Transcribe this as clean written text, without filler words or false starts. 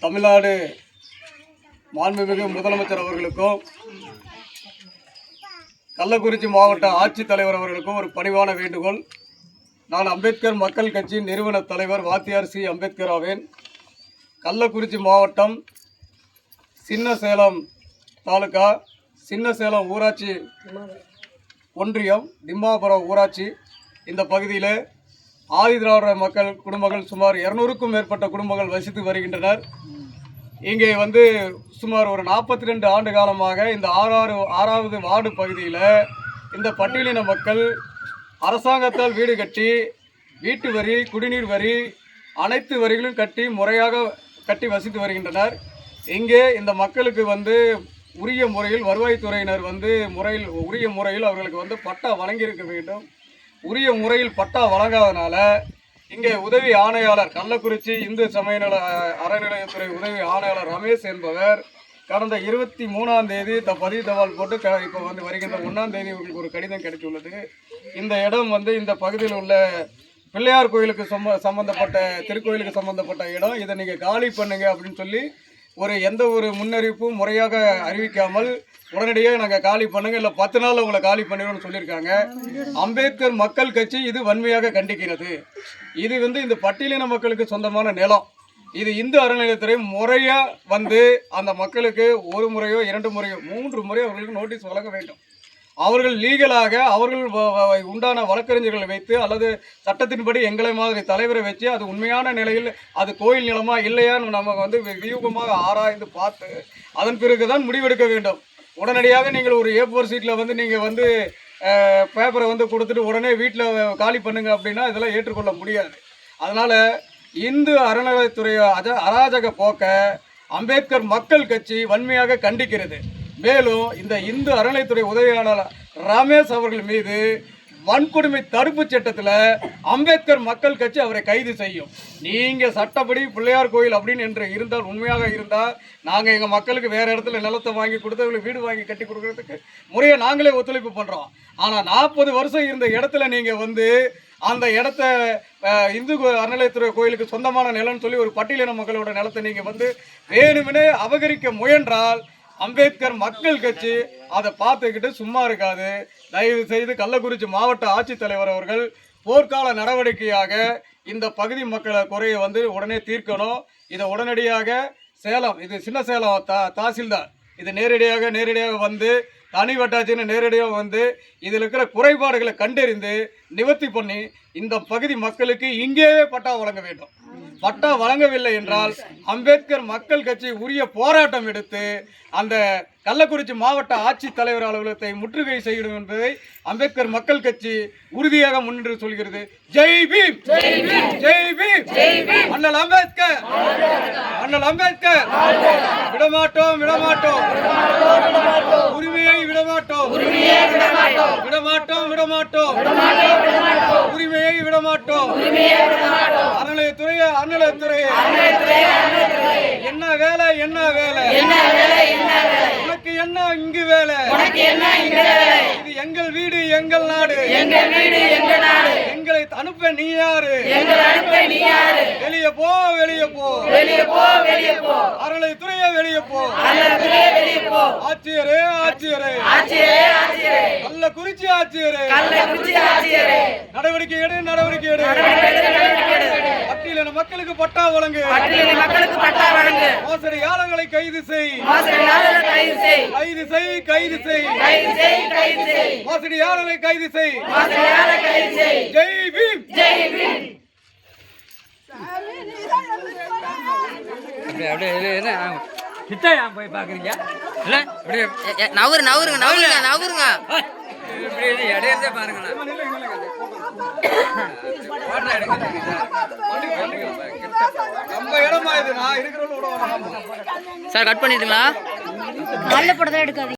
தமிழ்நாடு மாண்புமிகு முதலமைச்சர் அவர்களுக்கும் கள்ளக்குறிச்சி மாவட்ட ஆட்சித்தலைவர் அவர்களுக்கும் ஒரு பணிவான வேண்டுகோள். நான் அம்பேத்கர் மக்கள் கட்சி நிறுவன தலைவர் வாத்தியார் சி அம்பேத்கர் ஆவேன். கள்ளக்குறிச்சி மாவட்டம் சின்னசேலம் தாலுகா சின்னசேலம் ஊராட்சி ஒன்றியம் திம்மாபுரம் ஊராட்சி இந்த பகுதியில் ஆதிதிராவிட மக்கள் குடும்பங்கள் சுமார் 200க்கும் மேற்பட்ட குடும்பங்கள் வசித்து வருகின்றனர். இங்கே சுமார் ஒரு 42 ஆண்டு காலமாக இந்த ஆறாவது வார்டு பகுதியில் இந்த பட்டியலின மக்கள் அரசாங்கத்தால் வீடு கட்டி வீட்டு வரி, குடிநீர் வரி, அனைத்து வரிகளும் கட்டி முறையாக கட்டி வசித்து வருகின்றனர். இங்கே இந்த மக்களுக்கு உரிய முறையில் வருவாய்த்துறையினர் உரிய முறையில் அவர்களுக்கு பட்டா வழங்கியிருக்க வேண்டும். உரிய முறையில் பட்டா வழங்காதனால இங்கே உதவி ஆணையாளர் கள்ளக்குறிச்சி இந்து சமயநல அறநிலையத்துறை உதவி ஆணையாளர் ரமேஷ் என்பவர் கடந்த 23ஆம் தேதி பதிவு தபால் போட்டு இப்போ வருகின்ற 1ஆம் தேதி இவங்களுக்கு ஒரு கடிதம் கிடைத்துள்ளது. இந்த இடம் இந்த பகுதியில் உள்ள பிள்ளையார் கோயிலுக்கு சம்பந்தப்பட்ட திருக்கோயிலுக்கு சம்பந்தப்பட்ட இடம். இதை நீங்கள் காலி பண்ணுங்க அப்படின்னு சொல்லி எந்த ஒரு முன்னறிவிப்பும் முறையாக அறிவிக்காமல் உடனடியாக நாங்கள் காலி பண்ணுங்க, இல்லை 10 நாள் உங்களை காலி பண்ணிடுவோம்னு சொல்லியிருக்காங்க. அம்பேத்கர் மக்கள் கட்சி இது வன்மையாக கண்டிக்கிறது. இது இந்த பட்டியலின மக்களுக்கு சொந்தமான நிலம். இது இந்து அறநிலையத்துறை முறையாக அந்த மக்களுக்கு 1 முறையோ 2 முறையோ 3 முறை அவர்களுக்கு நோட்டீஸ் வழங்க வேண்டும். அவர்கள் லீகலாக அவர்கள் உண்டான வழக்கறிஞர்களை வைத்து அல்லது சட்டத்தின்படி எங்களை மாதிரி தலைவரை வச்சு அது உண்மையான நிலையில் அது கோயில் நிலமா இல்லையான்னு நம்ம வியூகமாக ஆராய்ந்து பார்த்து அதன் பிறகுதான் முடிவெடுக்க வேண்டும். உடனடியாக நீங்கள் ஒரு A4 சீட்டில் நீங்கள் பேப்பரை கொடுத்துட்டு உடனே வீட்டில் காலி பண்ணுங்க அப்படின்னா இதெல்லாம் ஏற்றுக்கொள்ள முடியாது. அதனால் இந்து அறநிலையத்துறை அராஜக போக்க அம்பேத்கர் மக்கள் கட்சி வன்மையாக கண்டிக்கிறது. மேலும் இந்த இந்து அறநிலையத்துறை உதவியாளர் ரமேஷ் அவர்கள் மீது வன்கொடுமை தடுப்பு சட்டத்தில் அம்பேத்கர் மக்கள் கட்சி அவரை கைது செய்யும். நீங்கள் சட்டப்படி பிள்ளையார் கோயில் அப்படின்னு என்று இருந்தால் உண்மையாக இருந்தால் நாங்கள் எங்கள் மக்களுக்கு வேறு இடத்துல நிலத்தை வாங்கி கொடுத்து வீடு வாங்கி கட்டி கொடுக்கறதுக்கு முறையை நாங்களே ஒத்துழைப்பு பண்ணுறோம். ஆனால் 40 வருஷம் இருந்த இடத்துல நீங்கள் அந்த இடத்த இந்து அறநிலையத்துறை கோயிலுக்கு சொந்தமான நிலம்னு சொல்லி ஒரு பட்டியலின மக்களோட நிலத்தை நீங்கள் வேணுமெனே அபகரிக்க முயன்றால் அம்பேத்கர் மக்கள் கட்சி அதை பார்த்துக்கிட்டு சும்மா இருக்காது. தயவு செய்து கள்ளக்குறிச்சி மாவட்ட ஆட்சித்தலைவர் அவர்கள் போர்க்கால நடவடிக்கையாக இந்த பகுதி மக்களை குறையை உடனே தீர்க்கணும். இதை உடனடியாக இது சின்னசேலம் தாசில்தார் இது நேரடியாக தனி வட்டாட்சின்னு நேரடியாக இதில் இருக்கிற குறைபாடுகளை கண்டறிந்து நிவர்த்தி பண்ணி இந்த பகுதி மக்களுக்கு இங்கேயே பட்டா வழங்க வேண்டும். பட்டா வழங்கவில்லை என்றால் அம்பேத்கர் மக்கள் கட்சி உரிய போராட்டம் எடுத்து அந்த கள்ளக்குறிச்சி மாவட்ட ஆட்சித்தலைவர் அலுவலகத்தை முற்றுகை செய்யும் என்பதை அம்பேத்கர் மக்கள் கட்சி உறுதியாக முன்னின்று சொல்கிறது. ஜெய் பீம், ஜெய் பீம், அண்ணல் அம்பேத்கர், அண்ணல் அம்பேத்கர். விடமாட்டோம், விடமாட்டோம், உரிமையை விடமாட்டோம், விடமாட்டோம், விடமாட்டோம், உரிமையை விடமாட்டோம். அறநிலையத்துறை என்ன வேலை, என்ன வேலை, உனக்கு என்ன இங்கு வேலை, இது எங்கள் வீடு எங்கள் நாடு, எங்களை அனுப்ப நீ யாரு, வெளியே போ, வெளியே போ, அறநிலையத்துறையே வெளியே போ, ஆட்சியரே, ஆட்சியரே, கள்ளக்குறிச்சி ஆட்சியரே, நடவடிக்கை எடு, நடவடிக்கை எடு. பட்டியலின மக்களுக்கு பட்டா வழங்கு, மோசடியாளர்களை கைது செய், கைது செய், கைது செய், மோசடியாளர்களை கைது செய். ஜெய் பீம், ஜெய் பீம். போய் பாக்குறீங்க நவருங்க நவருங்க நவருங்க நவருங்க இடையிறதே பாருங்க. சார் கட் பண்ணிட்டுங்களா? நல்ல படம் தான் எடுக்காதீங்க.